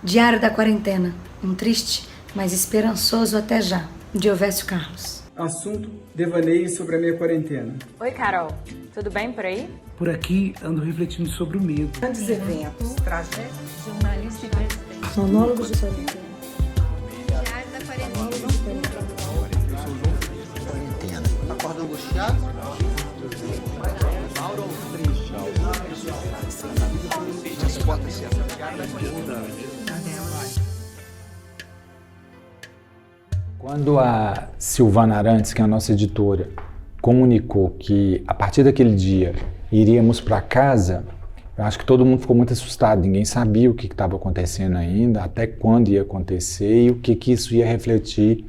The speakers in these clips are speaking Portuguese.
Diário da Quarentena. Um triste, mas esperançoso até já, de Ovésio Carlos. Assunto: devaneio sobre a minha quarentena. Oi, Carol. Tudo bem por aí? Por aqui, ando refletindo sobre o medo. Grandes eventos, tragédias. Jornalista e presidente. Monólogos de quarentena. Diário da Quarentena. Acorda angustiado? Mauro triste. Quando a Silvana Arantes, que é a nossa editora, comunicou que a partir daquele dia iríamos para casa, eu acho que todo mundo ficou muito assustado, ninguém sabia o que estava acontecendo ainda, até quando ia acontecer e o que isso ia refletir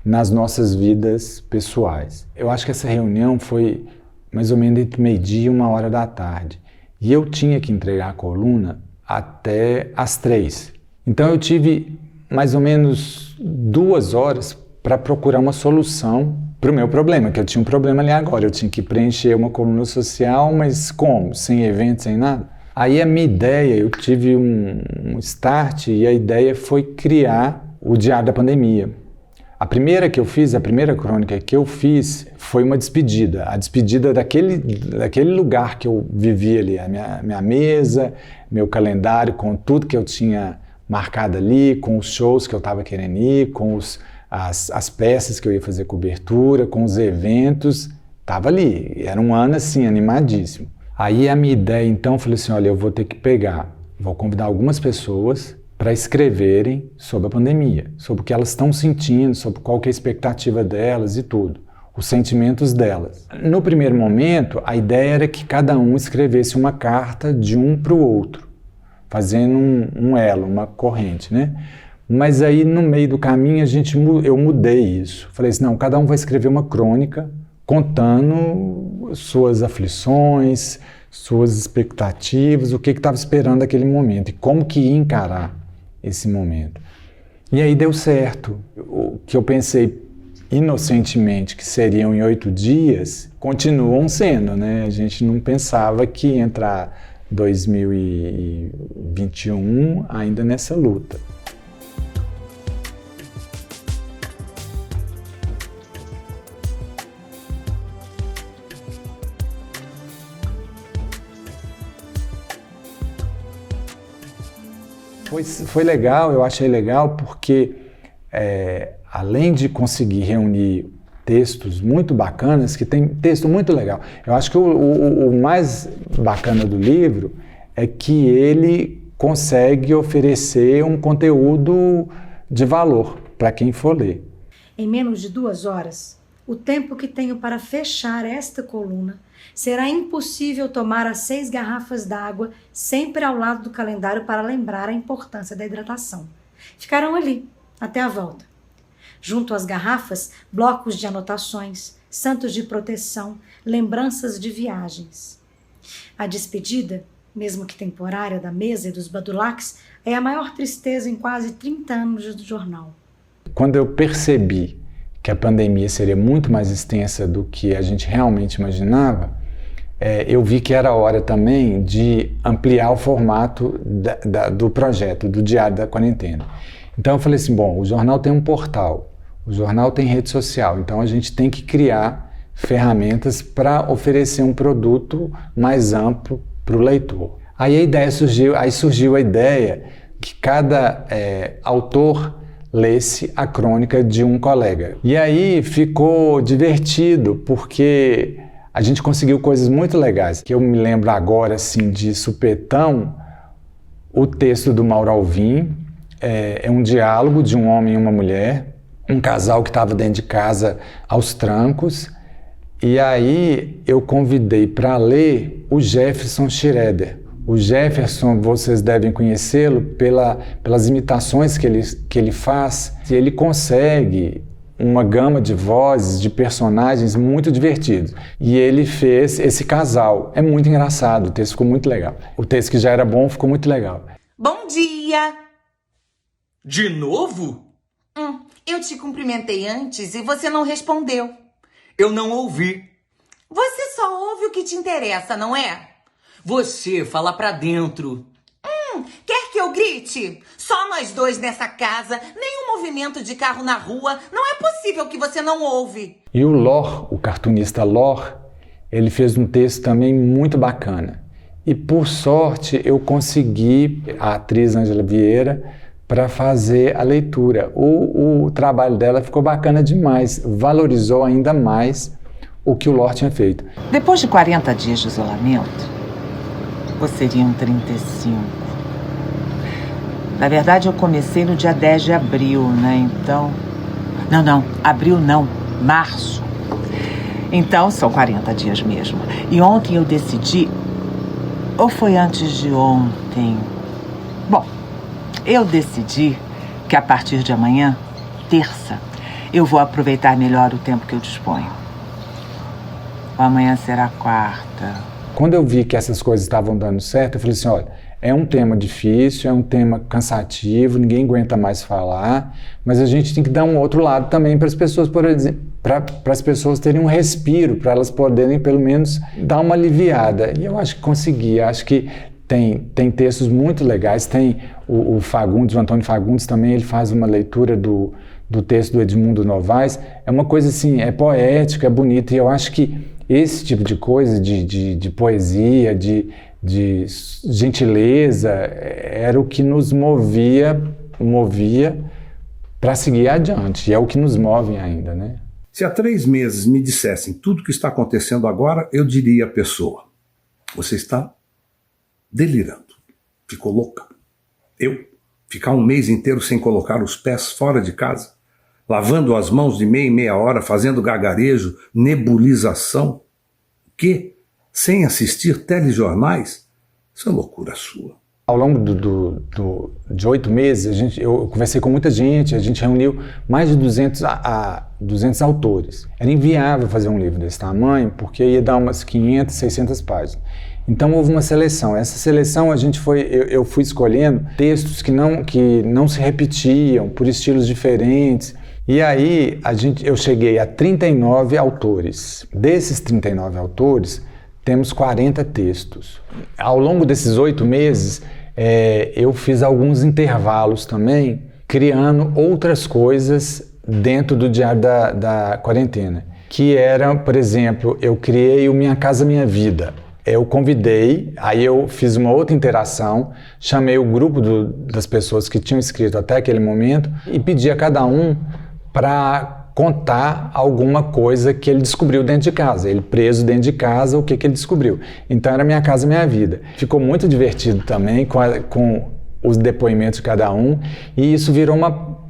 nas nossas vidas pessoais. Eu acho que essa reunião foi mais ou menos entre meio-dia e 1h da tarde. E eu tinha que entregar a coluna até às 3. Então eu tive mais ou menos 2 horas para procurar uma solução para o meu problema, que eu tinha um problema ali agora. Eu tinha que preencher uma coluna social, mas como? Sem evento, sem nada? Aí a minha ideia, eu tive um start e a ideia foi criar o Diário da Pandemia. A primeira crônica que eu fiz foi uma despedida. A despedida daquele lugar que eu vivia ali, a minha mesa, meu calendário, com tudo que eu tinha marcado ali, com os shows que eu estava querendo ir, com as peças que eu ia fazer cobertura, com os eventos, estava ali. Era um ano assim, animadíssimo. Aí a minha ideia, então, eu falei assim, olha, eu vou convidar algumas pessoas para escreverem sobre a pandemia, sobre o que elas estão sentindo, sobre qual que é a expectativa delas e tudo, os sentimentos delas. No primeiro momento, a ideia era que cada um escrevesse uma carta de um para o outro, fazendo um elo, uma corrente, né? Mas aí, no meio do caminho, eu mudei isso. Falei assim, não, cada um vai escrever uma crônica contando suas aflições, suas expectativas, o que estava esperando naquele momento e como que ia encarar esse momento. E aí deu certo. O que eu pensei inocentemente que seriam em 8 dias, continuam sendo, né? A gente não pensava que ia entrar 2021 ainda nessa luta. Foi legal, eu achei legal porque além de conseguir reunir textos muito bacanas, que tem texto muito legal, eu acho que o mais bacana do livro é que ele consegue oferecer um conteúdo de valor para quem for ler. Em menos de 2 horas, o tempo que tenho para fechar esta coluna, será impossível tomar as 6 garrafas d'água sempre ao lado do calendário para lembrar a importância da hidratação. Ficarão ali, até a volta. Junto às garrafas, blocos de anotações, santos de proteção, lembranças de viagens. A despedida, mesmo que temporária, da mesa e dos badulaques, é a maior tristeza em quase 30 anos do jornal. Quando eu percebi que a pandemia seria muito mais extensa do que a gente realmente imaginava, eu vi que era hora também de ampliar o formato do projeto, do Diário da Quarentena. Então eu falei assim, bom, o jornal tem um portal, o jornal tem rede social, então a gente tem que criar ferramentas para oferecer um produto mais amplo para o leitor. Aí surgiu a ideia que cada autor lesse a crônica de um colega. E aí ficou divertido, porque a gente conseguiu coisas muito legais. Que eu me lembro agora, assim, de supetão, o texto do Mauro Alvim, é um diálogo de um homem e uma mulher, um casal que estava dentro de casa aos trancos, e aí eu convidei para ler o Jefferson Schroeder. O Jefferson, vocês devem conhecê-lo pelas imitações que ele faz, e ele consegue uma gama de vozes, de personagens muito divertidos. E ele fez esse casal. É muito engraçado, o texto ficou muito legal. O texto que já era bom ficou muito legal. Bom dia! De novo? Eu te cumprimentei antes e você não respondeu. Eu não ouvi. Você só ouve o que te interessa, não é? Você fala pra dentro. Quer que eu grite? Só nós dois nessa casa, nenhum movimento de carro na rua. Não é possível que você não ouve. E o Lor, o cartunista Lor, ele fez um texto também muito bacana. E por sorte eu consegui a atriz Ângela Vieira para fazer a leitura. O trabalho dela ficou bacana demais, valorizou ainda mais o que o Lor tinha feito. Depois de 40 dias de isolamento, ou seriam 35? Na verdade, eu comecei no dia 10 de abril, né? Então... Não, abril não, março. Então, são 40 dias mesmo. E ontem eu decidi... Ou foi antes de ontem? Bom, eu decidi que a partir de amanhã, terça, eu vou aproveitar melhor o tempo que eu disponho. Amanhã será quarta. Quando eu vi que essas coisas estavam dando certo, eu falei assim, olha, é um tema difícil, é um tema cansativo, ninguém aguenta mais falar, mas a gente tem que dar um outro lado também para as pessoas, por exemplo, para as pessoas terem um respiro, para elas poderem pelo menos dar uma aliviada. E eu acho que consegui, acho que tem textos muito legais, tem o Fagundes, o Antônio Fagundes também, ele faz uma leitura do texto do Edmundo Novaes, é uma coisa assim, é poética, é bonita, e eu acho que esse tipo de coisa, de poesia, de gentileza, era o que nos movia para seguir adiante, e é o que nos move ainda, né? Se há 3 meses me dissessem tudo o que está acontecendo agora, eu diria à pessoa, você está delirando, ficou louca. Eu, ficar um mês inteiro sem colocar os pés fora de casa, lavando as mãos de meia em meia hora, fazendo gargarejo, nebulização, o quê? Sem assistir telejornais? Isso é loucura sua. Ao longo de 8 meses, eu conversei com muita gente, a gente reuniu mais de 200 autores. Era inviável fazer um livro desse tamanho, porque ia dar umas 500, 600 páginas. Então houve uma seleção. Essa seleção eu fui escolhendo textos que não se repetiam, por estilos diferentes. E aí eu cheguei a 39 autores. Desses 39 autores, temos 40 textos. Ao longo desses 8 meses, eu fiz alguns intervalos também, criando outras coisas dentro do Diário da Quarentena. Que eram, por exemplo, eu criei o Minha Casa Minha Vida. Eu convidei, aí eu fiz uma outra interação, chamei o grupo das pessoas que tinham escrito até aquele momento e pedi a cada um para contar alguma coisa que ele descobriu dentro de casa. Ele preso dentro de casa, o que ele descobriu. Então era Minha Casa Minha Vida. Ficou muito divertido também com os depoimentos de cada um, e isso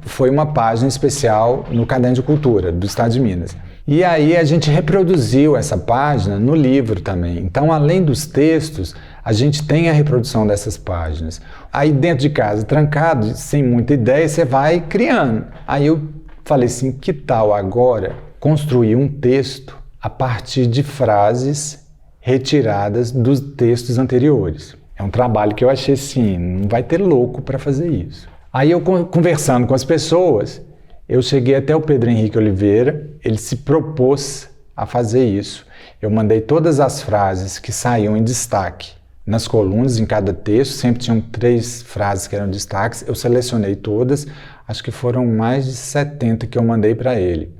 foi uma página especial no Caderno de Cultura do Estado de Minas. E aí a gente reproduziu essa página no livro também. Então, além dos textos, a gente tem a reprodução dessas páginas. Aí dentro de casa, trancado, sem muita ideia, você vai criando. Aí eu falei assim, que tal agora construir um texto a partir de frases retiradas dos textos anteriores? É um trabalho que eu achei assim, não vai ter louco para fazer isso. Aí eu conversando com as pessoas, eu cheguei até o Pedro Henrique Oliveira, ele se propôs a fazer isso. Eu mandei todas as frases que saíam em destaque nas colunas, em cada texto, sempre tinham 3 frases que eram destaques, eu selecionei todas, acho que foram mais de 70 que eu mandei para ele.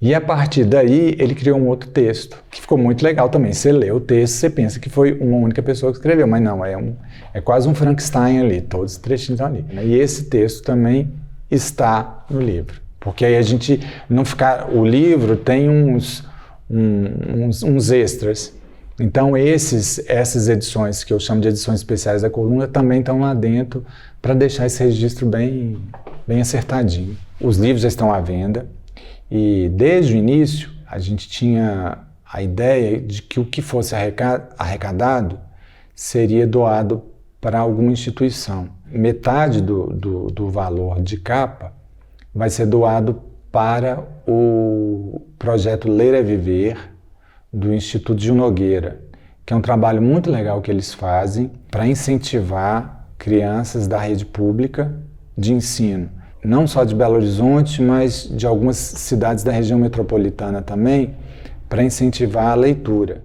E a partir daí, ele criou um outro texto, que ficou muito legal também. Você lê o texto, você pensa que foi uma única pessoa que escreveu, mas não, é quase um Frankenstein ali, todos os trechinhos estão ali. E esse texto também está no livro, porque aí a gente não ficar... O livro tem uns extras, então essas edições, que eu chamo de edições especiais da coluna, também estão lá dentro para deixar esse registro bem acertadinho. Os livros já estão à venda, e desde o início a gente tinha a ideia de que o que fosse arrecadado seria doado para alguma instituição. Metade do valor de capa vai ser doado para o projeto Ler é Viver, do Instituto Gil Nogueira, que é um trabalho muito legal que eles fazem para incentivar crianças da rede pública de ensino, não só de Belo Horizonte, mas de algumas cidades da região metropolitana também, para incentivar a leitura.